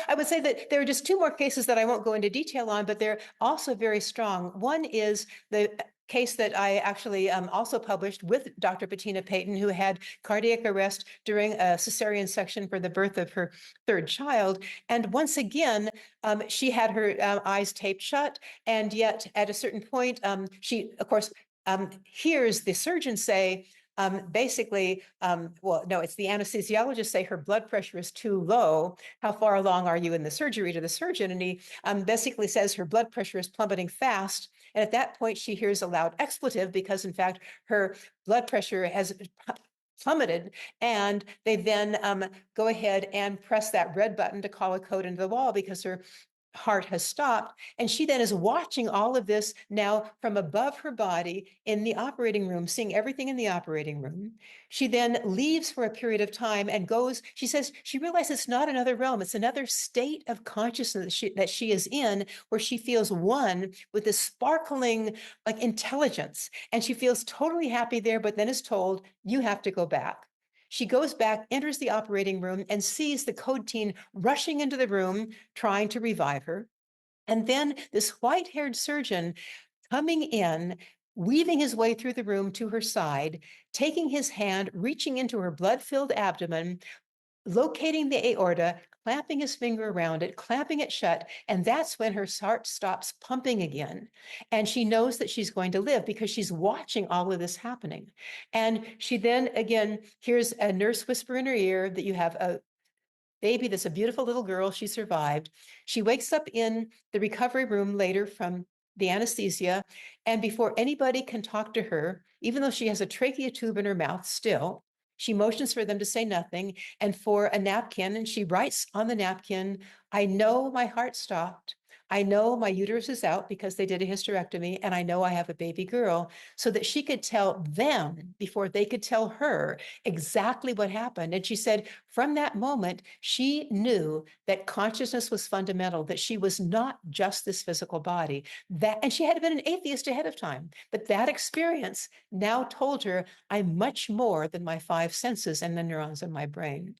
I would say that there are just two more cases that I won't go into detail on, but they're also very strong. One is the case that I actually also published with Dr. Bettina Payton, who had cardiac arrest during a cesarean section for the birth of her third child. And once again, she had her eyes taped shut. And yet at a certain point, she, of course, hears the surgeon say, basically, well, no, it's the anesthesiologist say her blood pressure is too low. How far along are you in the surgery to the surgeon? And he basically says her blood pressure is plummeting fast. And at that point, she hears a loud expletive because, in fact, her blood pressure has plummeted. And they then go ahead and press that red button to call a code into the wall because her heart has stopped. And she then is watching all of this now from above her body in the operating room, seeing everything in the operating room. She then leaves for a period of time and goes, she says, she realizes it's not another realm. It's another state of consciousness that she is in, where she feels one with this sparkling like intelligence. And she feels totally happy there, but then is told, you have to go back. She goes back, enters the operating room, and sees the code team rushing into the room, trying to revive her. And then this white-haired surgeon coming in, weaving his way through the room to her side, taking his hand, reaching into her blood-filled abdomen, locating the aorta, clamping his finger around it, clamping it shut. And that's when her heart stops pumping again. And she knows that she's going to live because she's watching all of this happening. And she then again hears a nurse whisper in her ear that you have a baby that's a beautiful little girl. She survived. She wakes up in the recovery room later from the anesthesia. And before anybody can talk to her, even though she has a trachea tube in her mouth still, she motions for them to say nothing and for a napkin. And she writes on the napkin, I know my heart stopped. I know my uterus is out because they did a hysterectomy, and I know I have a baby girl, so that she could tell them before they could tell her exactly what happened. And she said, from that moment, she knew that consciousness was fundamental, that she was not just this physical body. And she had been an atheist ahead of time, but that experience now told her, I'm much more than my five senses and the neurons in my brain.